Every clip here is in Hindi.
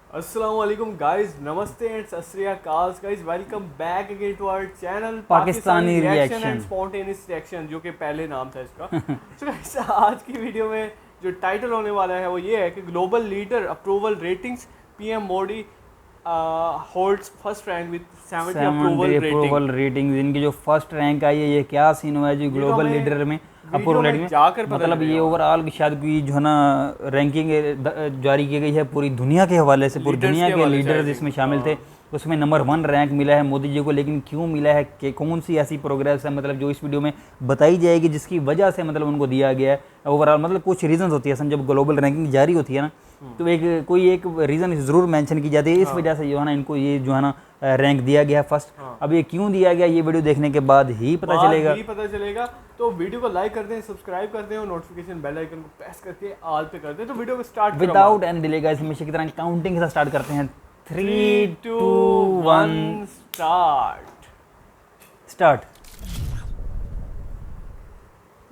अस्सलाम वालेकुम गाइस, नमस्ते and Sat Shri Akal guys. Welcome back again to our channel Pakistani reaction and reaction. Spontaneous reaction, जो कि पहले नाम था इसका। तो गाइस आज की वीडियो में जो टाइटल होने वाला है वो ये है कि global leader approval ratings, PM Modi holds first rank with 70 approval 70 rating. Approval rating, इनकी जो फर्स्ट रैंक आई है, ये क्या सीन हुआ है जी ये तो ग्लोबल हमें लीडर में वीडियो अप्रूवल में रेटिंग में। जाकर पता मतलब ये चलेगा, ओवरऑल की शायद की जो है ना रैंकिंग जारी की गई है पूरी दुनिया के हवाले से, पूरी लीडर्स दुनिया के के हवाले से आई लीडर्स थिंक। इसमें शामिल थे। हाँ, उसमें नंबर 1 रैंक मिला है मोदी जी को। लेकिन क्यों मिला है, कि कौन सी ऐसी प्रोग्रेस है, मतलब जो इस वीडियो में बताई जाएगी जिसकी वजह से मतलब उनको दिया गया है ओवरऑल। मतलब कुछ रीजंस होती है असल, जब ग्लोबल रैंकिंग जारी होती है ना, तो एक रीज़न ज़रूर मेंशन की जाती है, इस हाँ, वजह से जो है ना इनको ये जो है ना रैंक दिया गया फर्स्ट। हाँ। अब ये क्यों दिया गया, ये वीडियो देखने के बाद ही पता बाद चलेगा। ही पता चलेगा। तो वीडियो को लाइक कर दें, सब्सक्राइब कर दें और नोटिफिकेशन बेल आइकन को प्रेस करके ऑल पे कर दें। तो वीडियो को स्टार्ट करो। विदाउट एनी डिले गाइस, हमेशा की तरह काउंटिंग के साथ स्टार्ट करते हैं। 3 3 2 2 1 1 स्टार्ट। स्टार्ट।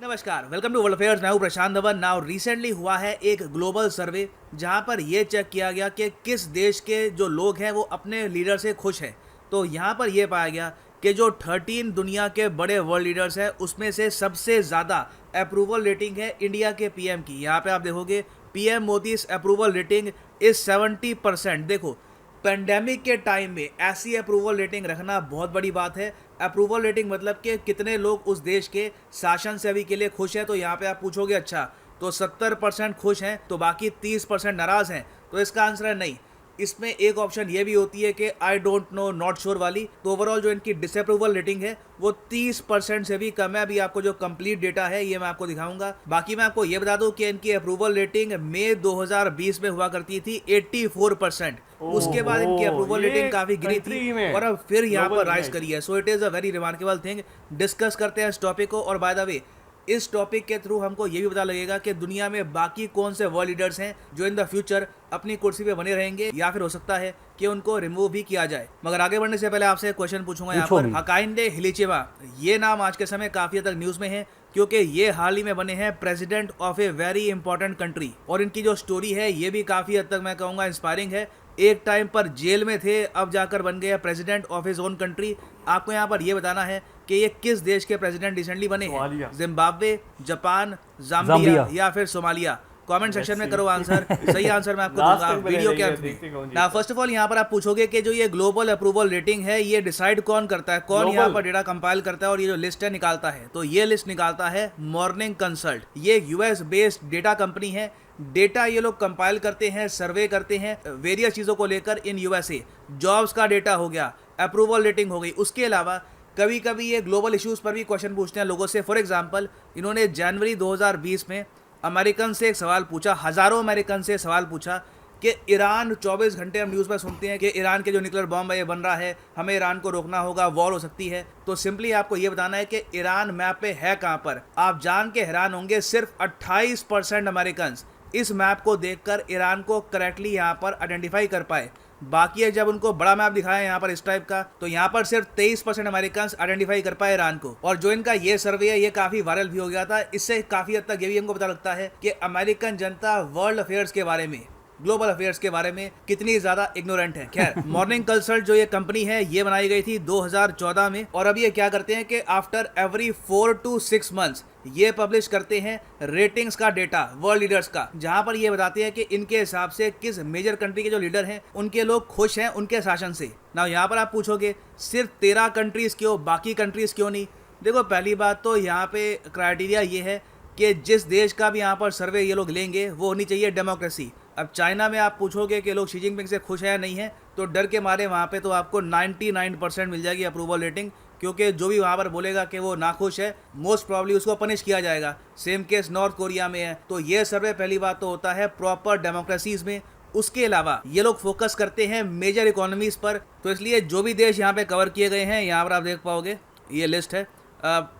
नमस्कार, वेलकम टू वर्ल्ड अफेयर्स। मैं हूं प्रशांत धवन। नाउ रिसेंटली हुआ है एक ग्लोबल सर्वे जहां पर यह चेक किया गया कि किस देश के जो लोग हैं वो अपने लीडर से खुश हैं। तो यहां पर यह पाया गया कि जो 13 दुनिया के बड़े वर्ल्ड लीडर्स हैं उसमें से सबसे ज़्यादा अप्रूवल रेटिंग है इंडिया के पीएम की। यहाँ पे आप देखोगे PM Modi approval rating is 70%। देखो, पेंडेमिक के टाइम में ऐसी अप्रूवल रेटिंग रखना बहुत बड़ी बात है। अप्रूवल रेटिंग मतलब कि कितने लोग उस देश के शासन सेवी के लिए खुश हैं। तो यहाँ पे आप पूछोगे अच्छा तो 70% खुश हैं तो बाकी 30% नाराज़ हैं, तो इसका आंसर है नहीं। इसमें एक ऑप्शन ये भी होती है कि I don't know, not sure वाली। तो ओवरऑल जो इनकी डिसअप्रूवल रेटिंग है वो 30% से भी कम है। अभी आपको जो कंप्लीट डेटा है ये मैं आपको दिखाऊंगा। बाकी मैं आपको ये बता दूं कि इनकी अप्रूवल रेटिंग मई 2020 में हुआ करती थी 84%। उसके बाद इनकी अप्रूवल ये रेटिंग काफी गिरी थी कंट्री में और अब फिर यहाँ ग्लोबल पर राइज में। करी है। So it is a very remarkable thing. Discuss करते हैं इस टॉपिक को। और बाय द वे, इस टॉपिक के थ्रू हमको ये भी पता लगेगा कि दुनिया में बाकी कौन से वर्ल्ड लीडर्स हैं जो इन द फ्यूचर अपनी कुर्सी पे बने रहेंगे, या फिर हो सकता है कि उनको रिमूव भी किया जाए। मगर आगे बढ़ने से पहले आपसे क्वेश्चन पूछूंगा यहाँ पूछो पर। भी। हकाइंडे हिलिचिबा, ये नाम आज के समय काफी हद तक न्यूज में है क्योंकि ये हाल ही में बने हैं president of a very important country. और इनकी जो स्टोरी है ये भी काफी हद तक मैं कहूँगा इंस्पायरिंग है। एक टाइम पर जेल में थे, अब जाकर बन गए president of his own country. आपको यहाँ पर ये बताना है कि ये किस देश के प्रेसिडेंट रिसेंटली बने सोमालिया। हैं। Zimbabwe, Japan, Zambia Zambia. या फिर सोमालिया। कमेंट सेक्शन में see. करो आंसर। सही आंसर मैं आपको लास्ट दूंगा तक बने वीडियो के रहिए, अंत देखते में। कौन ना जीतता है। फर्स्ट ऑफ ऑल यहाँ पर आप पूछोगे कि जो ये ग्लोबल अप्रूवल रेटिंग है ये डिसाइड कौन करता है, कौन यहाँ ग्लोबल पर डेटा कंपाइल करता है और ये जो लिस्ट है निकालता है। तो ये लिस्ट निकालता है मॉर्निंग कंसल्ट। ये यूएस बेस्ड डेटा कंपनी है। डेटा ये लोग कंपाइल करते हैं, सर्वे करते हैं वेरियस चीज़ों को लेकर इन यूएसए। जॉब्स का डेटा हो गया, अप्रूवल रेटिंग हो गई। उसके अलावा कभी कभी ये ग्लोबल इश्यूज पर भी क्वेश्चन पूछते हैं लोगों से। फॉर एग्जांपल, इन्होंने जनवरी 2020 में अमेरिकन से एक सवाल पूछा, हज़ारों अमेरिकन से सवाल पूछा कि ईरान, 24 घंटे हम न्यूज़ में सुनते हैं कि ईरान के जो न्यूक्लियर बॉम्ब है ये बन रहा है, हमें ईरान को रोकना होगा, वॉर हो सकती है। तो सिंपली आपको ये बताना है कि ईरान मैप पे है कहाँ पर। आप जान के हैरान होंगे, सिर्फ 28% अमेरिकन इस मैप को देखकर ईरान को करेक्टली यहाँ पर आइडेंटिफाई कर पाए। बाकी है जब उनको बड़ा मैप दिखाया यहाँ पर इस टाइप का, तो यहाँ पर सिर्फ 23% अमेरिकन आइडेंटिफाई कर पाए ईरान को। और जो इनका ये सर्वे है ये काफी वायरल भी हो गया था। इससे काफी हद तक ये भी हमको पता लगता है कि अमेरिकन जनता वर्ल्ड अफेयर्स के बारे में, ग्लोबल अफेयर्स के बारे में कितनी ज्यादा इग्नोरेंट है। खैर, मॉर्निंग कंसल्ट जो ये कंपनी है ये बनाई गई थी 2014 में। और अब ये क्या करते हैं कि आफ्टर एवरी 4 to 6 मंथ्स ये पब्लिश करते हैं रेटिंग्स का डेटा वर्ल्ड लीडर्स का, जहां पर ये बताते हैं कि इनके हिसाब से किस मेजर कंट्री के जो लीडर हैं उनके लोग खुश हैं उनके शासन से। ना यहाँ पर आप पूछोगे सिर्फ 13 कंट्रीज क्यों, बाकी कंट्रीज क्यों नहीं। देखो, पहली बात तो यहाँ पे क्राइटेरिया ये है कि जिस देश का भी यहाँ पर सर्वे ये लोग लेंगे वो होनी चाहिए डेमोक्रेसी। अब चाइना में आप पूछोगे कि लोग शी जिनपिंग से खुश है या नहीं है, तो डर के मारे वहाँ पे तो आपको 99% मिल जाएगी अप्रूवल रेटिंग, क्योंकि जो भी वहाँ पर बोलेगा कि वो नाखुश है मोस्ट प्रॉब्ली उसको पनिश किया जाएगा। सेम केस नॉर्थ कोरिया में है। तो ये सर्वे पहली बात तो होता है प्रॉपर डेमोक्रेसीज में। उसके अलावा ये लोग फोकस करते हैं मेजर इकोनॉमीज पर। तो इसलिए जो भी देश यहाँ पे कवर किए गए हैं यहाँ पर आप देख पाओगे, ये लिस्ट है।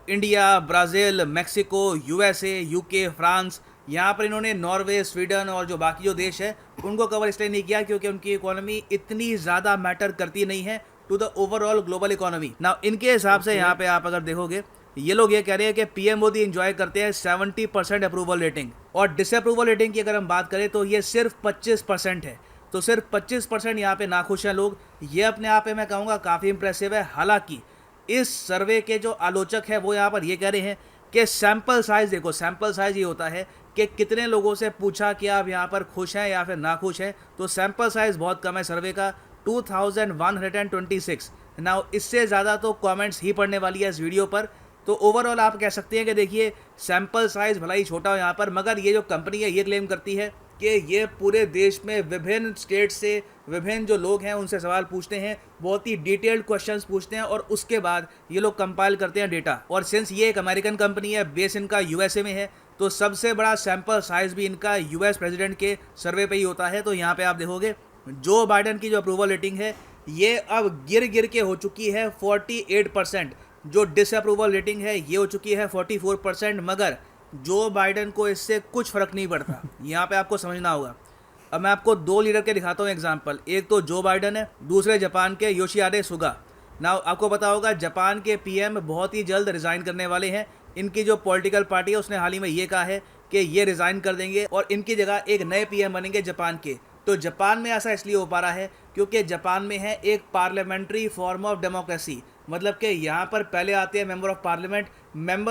India, Brazil, Mexico, USA, UK, France. यहाँ पर इन्होंने नॉर्वे, स्वीडन और जो बाकी जो देश है उनको कवर इसलिए नहीं किया क्योंकि उनकी इकोनॉमी इतनी ज़्यादा मैटर करती नहीं है to the overall global economy. ना इनके हिसाब से यहाँ पे आप अगर देखोगे ये लोग ये कह रहे हैं कि पीएम मोदी एंजॉय करते हैं 70% अप्रूवल रेटिंग, और डिसअप्रूवल रेटिंग की अगर हम बात करें तो ये सिर्फ 25% है। तो सिर्फ 25% यहाँ पे नाखुश हैं लोग। ये अपने आप में मैं कहूँगा काफ़ी इंप्रेसिव है। हालांकि इस सर्वे के जो आलोचक है वो यहाँ पर ये कह रहे हैं कि सैंपल साइज देखो, सैंपल साइज ये होता है कि कितने लोगों से पूछा कि आप यहाँ पर खुश हैं या फिर नाखुश हैं, तो सैंपल साइज बहुत कम है सर्वे का, 2126। नाउ इससे ज़्यादा तो कमेंट्स ही पढ़ने वाली है इस वीडियो पर। तो ओवरऑल आप कह सकते हैं कि देखिए सैंपल साइज भला ही छोटा हो यहाँ पर, मगर ये जो कंपनी है ये क्लेम करती है कि ये पूरे देश में विभिन्न स्टेट से विभिन्न जो लोग हैं उनसे सवाल पूछते हैं, बहुत ही डिटेल्ड क्वेश्चंस पूछते हैं और उसके बाद ये लोग कंपाइल करते हैं डेटा। और सिंस ये एक अमेरिकन कंपनी है, बेस इनका यूएसए में है, तो सबसे बड़ा सैंपल साइज भी इनका यूएस प्रेसिडेंट के सर्वे पे ही होता है। तो यहाँ पे आप देखोगे जो बाइडन की जो अप्रूवल रेटिंग है ये अब गिर के हो चुकी है 48%, जो डिसअप्रूवल रेटिंग है ये हो चुकी है 44%, मगर जो बाइडन को इससे कुछ फर्क नहीं पड़ता। यहाँ पे आपको समझना होगा। अब मैं आपको दो लीडर के दिखाता हूँ एग्जांपल, एक तो जो बाइडन है, दूसरे जापान के योशिहिदे सुगा। नाउ आपको पता होगा जापान के पीएम बहुत ही जल्द रिज़ाइन करने वाले हैं। इनकी जो पॉलिटिकल पार्टी है उसने हाल ही में ये कहा है कि ये रिज़ाइन कर देंगे और इनकी जगह एक नए पीएम बनेंगे जापान के। तो जापान में ऐसा इसलिए हो पा रहा है क्योंकि जापान में है एक पार्लियामेंट्री फॉर्म ऑफ डेमोक्रेसी, मतलब कि यहाँ पर पहले आते हैं मेंबर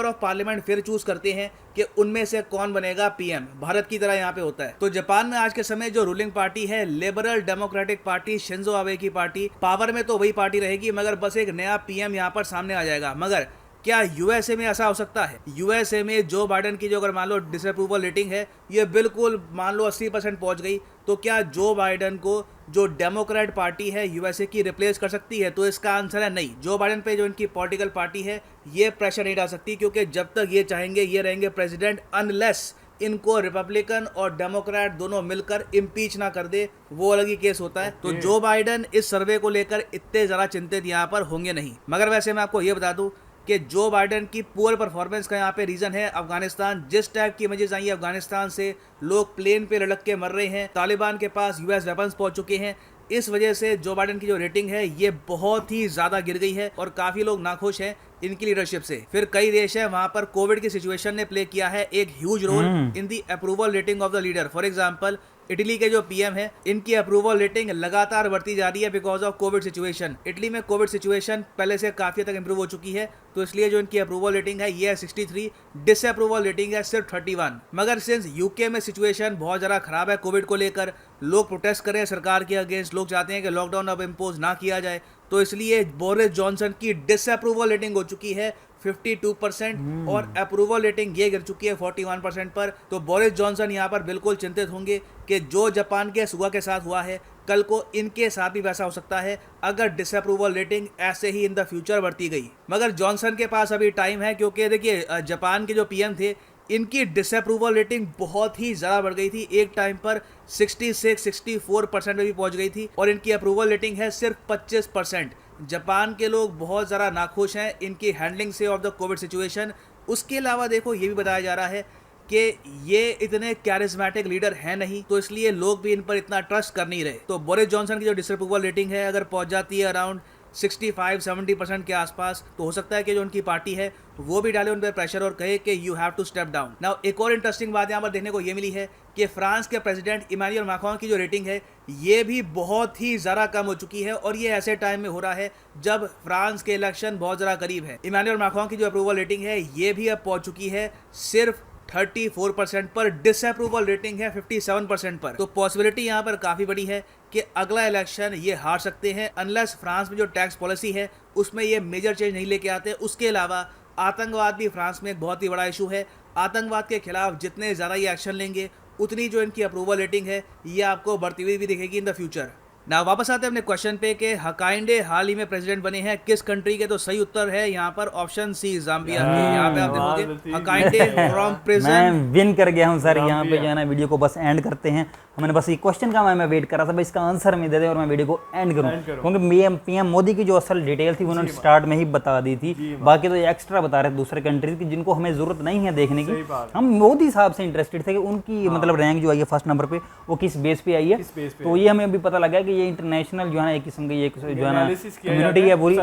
ऑफ पार्लियामेंट फिर चूज करते हैं कि उनमें से कौन बनेगा पीएम। भारत की तरह यहाँ पे होता है। तो जापान में आज के समय जो रूलिंग पार्टी है liberal democratic party, Shinzo Abe की पार्टी, पावर में तो वही पार्टी रहेगी, मगर बस एक नया पीएम यहाँ पर सामने आ जाएगा। मगर क्या यूएसए में ऐसा हो सकता है? यूएसए में जो बाइडन की जो अगर मान लो डिसअप्रूवल रेटिंग है ये बिल्कुल मान लो 80% पहुंच गई, तो क्या जो बाइडन को जो डेमोक्रेट पार्टी है यूएसए की रिप्लेस कर सकती है? तो इसका आंसर है नहीं। जो बाइडन पे जो इनकी पॉलिटिकल पार्टी है ये प्रेशर नहीं डाल सकती, क्योंकि जब तक ये चाहेंगे ये रहेंगे प्रेसिडेंट, अनलेस इनको रिपब्लिकन और डेमोक्रेट दोनों मिलकर इम्पीच ना कर दे, वो अलग ही केस होता है। तो जो बाइडन इस सर्वे को लेकर इतने ज़्यादा चिंतित यहाँ पर होंगे नहीं। मगर वैसे मैं आपको ये बता दूं कि जो बाइडन की पुअर परफॉर्मेंस का यहाँ पे रीज़न है अफगानिस्तान। जिस टाइप की इमेजेस आई है अफगानिस्तान से, लोग प्लेन पे लटक के मर रहे हैं, तालिबान के पास यूएस वेपन्स पहुंच चुके हैं, इस वजह से जो बाइडन की जो रेटिंग है ये बहुत ही ज़्यादा गिर गई है और काफ़ी लोग नाखुश हैं इनकी लीडरशिप से। फिर कई देश है वहाँ पर कोविड की सिचुएशन ने प्ले किया है एक huge role in the approval rating of the leader. For example Italy के जो पीएम है इनकी अप्रूवल रेटिंग लगातार बढ़ती जा रही है because of Covid situation. Italy में कोविड सिचुएशन पहले से काफ़ी हद तक इंप्रूव हो चुकी है, तो इसलिए जो इनकी अप्रूवल रेटिंग है ये है 63, डिसअप्रूवल रेटिंग है सिर्फ 31। मगर सिंस यूके में सिचुएशन बहुत ज़्यादा खराब है कोविड को लेकर, लोग प्रोटेस्ट कर रहे हैं सरकार के अगेंस्ट, लोग चाहते हैं कि लॉकडाउन अब इम्पोज ना किया जाए, तो इसलिए बोरिस जॉनसन की डिसअप्रूवल रेटिंग हो चुकी है 52% और अप्रूवल रेटिंग ये गिर चुकी है 41% पर। तो बोरिस जॉनसन यहाँ पर बिल्कुल चिंतित होंगे कि जो जापान के सुगा के साथ हुआ है कल को इनके साथ भी वैसा हो सकता है अगर डिसअप्रूवल रेटिंग ऐसे ही इन द फ्यूचर बढ़ती गई। मगर जॉनसन के पास अभी टाइम है, क्योंकि देखिए जापान के जो पीएम थे इनकी डिसअप्रूवल रेटिंग बहुत ही ज़्यादा बढ़ गई थी, एक टाइम पर 66-64% में भी पहुंच गई थी और इनकी अप्रूवल रेटिंग है सिर्फ 25%। जापान के लोग बहुत ज़्यादा नाखुश हैं इनकी हैंडलिंग से ऑफ द कोविड सिचुएशन। उसके अलावा देखो ये भी बताया जा रहा है कि ये इतने कैरिज्मेटिक लीडर हैं नहीं, तो इसलिए लोग भी इन पर इतना ट्रस्ट कर नहीं रहे। तो बोरिस जॉनसन की जो डिसअप्रूवल रेटिंग है अगर पहुंच जाती है अराउंड 65-70% के आसपास, तो हो सकता है कि जो उनकी पार्टी है वो भी डाले उन पर प्रेशर और कहे कि you have to step down. Now एक और इंटरेस्टिंग बात यहाँ पर देखने को ये मिली है कि फ्रांस के प्रेसिडेंट इमैनुअल मैक्रोन की जो रेटिंग है ये भी बहुत ही ज़्यादा कम हो चुकी है और ये ऐसे टाइम में हो रहा है जब फ्रांस के इलेक्शन बहुत ज़्यादा करीब है। इमैनुअल मैक्रोन की जो अप्रूवल रेटिंग है ये भी अब पहुंच चुकी है सिर्फ 34% पर, डिसअप्रूवल रेटिंग है 57% पर। तो पॉसिबिलिटी यहाँ पर काफ़ी बड़ी है कि अगला इलेक्शन ये हार सकते हैं अनलेस फ्रांस में जो टैक्स पॉलिसी है उसमें ये मेजर चेंज नहीं लेके आते। उसके अलावा आतंकवाद भी फ्रांस में एक बहुत ही बड़ा इशू है। आतंकवाद के खिलाफ जितने ज़्यादा ये एक्शन लेंगे उतनी जो इनकी अप्रूवल रेटिंग है ये आपको बढ़ती हुई भी दिखेगी इन द फ्यूचर। ना वापस आते हैं अपने क्वेश्चन पे कि हकाइंडे हाल ही में प्रेसिडेंट बने हैं किस कंट्री के? तो सही उत्तर है यहाँ पर ऑप्शन सी, जाम्बिया के। यहाँ पे आप देखोगे हकाइंडे फ्रॉम प्रिजन। मैं विन कर गया हूँ सर। यहाँ पे जो है ना वीडियो को बस एंड करते हैं। मैंने बस ये क्वेश्चन का मैं वेट कर रहा था भाई इसका आंसर में दे दे और मैं वीडियो को एंड करूँ, क्योंकि पीएम मोदी की जो असल डिटेल थी उन्होंने स्टार्ट में ही बता दी थी। बाकी तो ये एक्स्ट्रा बता रहे थे दूसरे कंट्रीज की जिनको हमें जरूरत नहीं है देखने की। हम मोदी साहब से इंटरेस्टेड थे कि उनकी मतलब रैंक जो आई है फर्स्ट नंबर पे वो किस बेस पे आई है। तो ये हमें अभी पता लगा कि ये इंटरनेशनल जो है ना एक किस्म की जो है ना कम्युनिटी है पूरी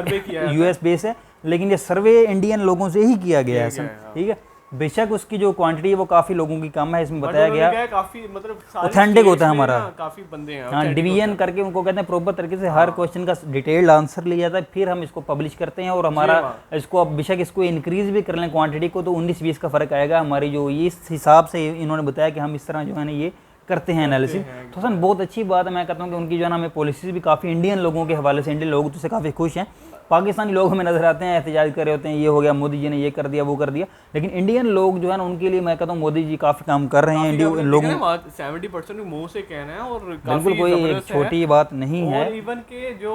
यूएस बेस है, लेकिन ये सर्वे इंडियन लोगों से ही किया गया है। ठीक है, बेशक उसकी जो क्वांटिटी है वो काफ़ी लोगों की कम है, इसमें But बताया उन्होंने गया क्या है, काफी मतलब सारे Authentic states होता है में हमारा। ना काफी बंदे हैं हाँ, authentic डिवीजन होता करके उनको कहते हैं प्रॉपर तरीके से हर क्वेश्चन का डिटेल्ड आंसर लिया जाता है, फिर हम इसको पब्लिश करते हैं और हमारा इसको अब बेशक इसको इंक्रीज भी कर लें क्वांटिटी को तो 19-20 का फ़र्क आएगा हमारी जो ये इस हिसाब से इन्होंने बताया कि हम इस तरह जो है ना ये करते हैं एनालिसिस। तो सर बहुत अच्छी बात है, मैं कहता हूँ कि उनकी जो है ना हमें पॉलिसीज भी काफ़ी इंडियन लोगों के हवाले से इंडियन लोग तो से काफ़ी खुश हैं। पाकिस्तानी लोग हमें नजर आते हैं एहतजाज कर रहे होते हैं, ये हो गया मोदी जी ने ये कर दिया वो कर दिया, लेकिन इंडियन लोग जो है ना उनके लिए मैं कहता हूँ मोदी जी काफ़ी काम कर रहे हैं इंडियन लोगों। 70% मुंह से कहना है और बिल्कुल काफी कोई एक जबरदस्त है। छोटी बात नहीं है। और इवन के जो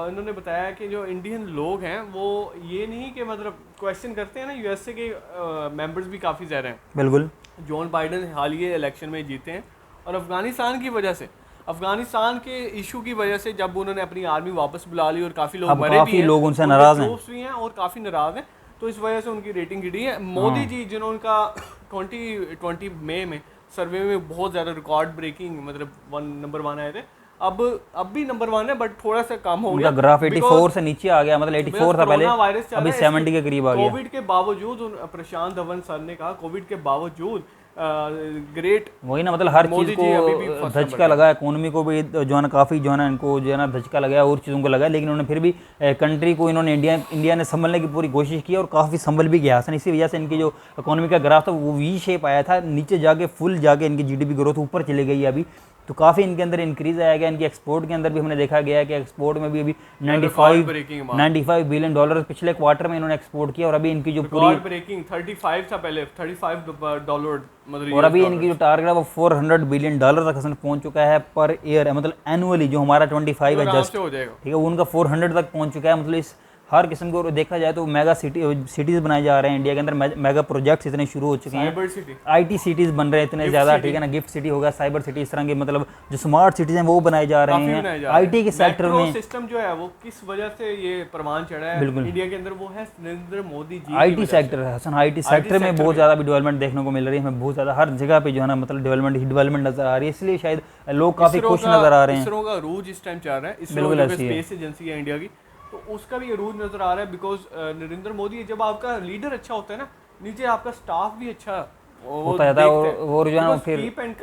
इन्होंने बताया कि जो इंडियन लोग हैं वो ये नहीं कि मतलब क्वेश्चन करते हैं ना, यूएसए के मेंबर्स भी काफ़ी ज़्यादा हैं। बिल्कुल जॉन बाइडन हालिया इलेक्शन में जीते हैं और अफगानिस्तान की वजह से, अफगानिस्तान के इशू की वजह से जब उन्होंने अपनी आर्मी वापस बुला ली और काफ़ी लोग अब मरे काफी भी हैं, लोग उनसे उनके नाराज हैं। troops भी हैं और काफ़ी नाराज हैं, तो इस वजह से उनकी रेटिंग गिरी है। मोदी जी जिन्होंने का 2020 मई में सर्वे में बहुत ज़्यादा रिकॉर्ड ब्रेकिंग मतलब नंबर 1 आए थे, अब भी नंबर 1 है बट थोड़ा सा कम हो गया। उनका ग्राफ 84 से नीचे आ गया, मतलब 84 था पहले, वायरस अभी 70 के करीब आ गया। कोविड के बावजूद प्रशांत धवन सर ने कहा कोविड के बावजूद ग्रेट, वही ना, मतलब हर चीज़ मोदी जी अभी भी को first धचका लगा, इकोनॉमी को भी जो है ना काफ़ी जो है ना इनको जो है ना धचका लगाया और चीज़ों को लगाया, लेकिन उन्होंने फिर भी कंट्री को इन्होंने इंडिया ने संभलने की पूरी कोशिश की और काफ़ी संभल भी गया हसन। इसी वजह से इनकी जो इकोनॉमी का ग्राफ था वो वी शेप आया था, नीचे जाके फुल जाके इनकी जीडीपी ग्रोथ ऊपर चली गई अभी, तो काफ़ी इनके अंदर इंक्रीज आया गया। इनकी एक्सपोर्ट के अंदर भी हमने देखा गया है कि एक्सपोर्ट में भी अभी 95 बिलियन डॉलर पिछले क्वार्टर में इन्होंने एक्सपोर्ट किया और अभी इनकी जो पूरी ब्रेकिंग 35 था पहले, $35 मतलब, और अभी इनकी जो टारगेट है वो $400 बिलियन तक हसन पहुंच चुका है पर ईयर है, मतलब एनुअली जो हमारा 25 है जस्ट, हो जाएगा। ठीक है, वो उनका 400 तक पहुंच चुका है। मतलब इस हर किस्म को देखा जाए तो मेगा सिटीज़ बनाए जा रहे हैं इंडिया के अंदर, मेगा प्रोजेक्ट्स इतने शुरू हो चुके हैं, साइबर सिटी, आईटी सिटीज़ बन रहे हैं इतने ज़्यादा, ठीक है ना, गिफ्ट सिटी होगा, साइबर सिटी, इस तरह के मतलब जो स्मार्ट सिटीज़ हैं वो बनाए जा रहे हैं आईटी के सेक्टर में। सिस्टम जो है वो किस वजह से ये प्रमाण चढ़ा है बिल्कुल इंडिया के अंदर, वो है नरेंद्र मोदी जी। आईटी सेक्टर है हसन, आईटी सेक्टर में बहुत ज़्यादा भी डेवलपमेंट देखने को मिल रही है हमें, बहुत ज़्यादा हर जगह पे जो है ना मतलब डेवलपमेंट नजर आ रही है, इसलिए शायद लोग काफ़ी खुश नजर आ रहे हैं। इसरो का अरूज इस टाइम चल रहा है, इसरो जो स्पेस एजेंसी है इंडिया की, तो उसका भी अरूज नजर आ रहा है बिकॉज नरेंद्र मोदी, जब आपका लीडर अच्छा होता है ना, नीचे आपका स्टाफ भी अच्छा होता है और जो है फिर कीप एंड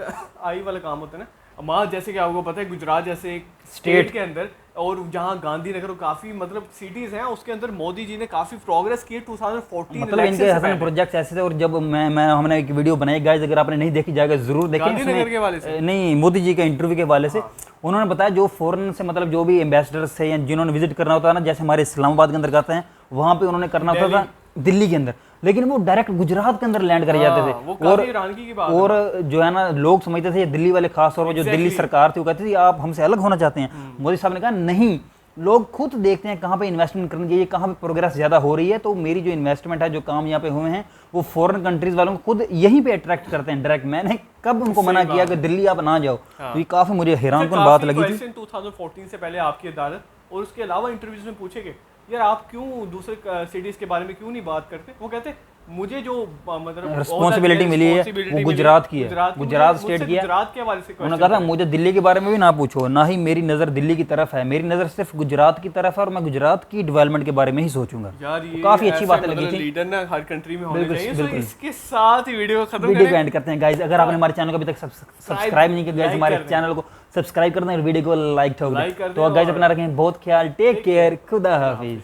आई वाला काम होता है ना। हमारा जैसे कि आपको पता है गुजरात जैसे एक स्टेट के अंदर और जहाँ गांधीनगर काफी मतलब सिटीज हैं, उसके अंदर मोदी जी ने काफी प्रोग्रेस की है 2014 मतलब इनके हसन प्रोजेक्ट्स ऐसे थे। और जब मैं हमने एक वीडियो बनाई गाइस, अगर आपने नहीं देखी जाएगा जरूर देखें, गांधीनगर के वाले से नहीं मोदी जी के इंटरव्यू के वाले से उन्होंने बताया जो फॉरेन से मतलब जो भी एम्बेसडर्स थे या जिन्होंने विजिट करना होता है ना, जैसे हमारे इस्लामाबाद के अंदर करते हैं, वहाँ पे उन्होंने करना होता था दिल्ली के अंदर, लेकिन वो डायरेक्ट गुजरात के अंदर लैंड कर जाते थे। और जो है ना लोग समझते थे दिल्ली वाले, खास तौर पर जो दिल्ली सरकार थी वो कहती थी आप हमसे अलग होना चाहते हैं। मोदी साहब ने कहा नहीं, लोग खुद देखते हैं कहाँ पे इन्वेस्टमेंट करनी चाहिए, कहाँ पे प्रोग्रेस ज़्यादा हो रही है, तो मेरी जो इन्वेस्टमेंट है, जो काम यहाँ पे हुए हैं, वो फॉरेन कंट्रीज वालों को खुद यहीं पे अट्रैक्ट करते हैं डायरेक्ट। मैंने कब उनको मना किया कि दिल्ली आप ना जाओ, तो ये काफ़ी मुझे हैरानकुन बात लगी थी। 2014 से पहले आपकी अदालत और उसके अलावा इंटरव्यूज में पूछे गए यार आप क्यों दूसरे सिटीज के बारे में क्यों नहीं बात करते, वो कहते मुझे जो मतलब रिस्पॉन्सिबिलिटी मिली है वो गुजरात की है, गुजरात स्टेट की है। गुजरात के हवाले से उन्होंने कहा था मुझे दिल्ली के बारे में भी ना पूछो, ना ही मेरी नज़र दिल्ली की तरफ है, मेरी नज़र सिर्फ गुजरात की तरफ है और मैं गुजरात की डेवलपमेंट के बारे में ही सोचूंगा। काफी अच्छी बात लगी थी। लीडर ना हर कंट्री में होना चाहिए। तो इसके साथ ही वीडियो खत्म वीडियो को एंड करते हैं गाइस। अगर आपने हमारे चैनल को अभी तक सब्सक्राइब नहीं किया, हमारे चैनल को सब्सक्राइब कर दें और वीडियो को लाइक ठोक दें। तो गाइस अपना रखें बहुत ख्याल, टेक केयर, खुदा हाफिज।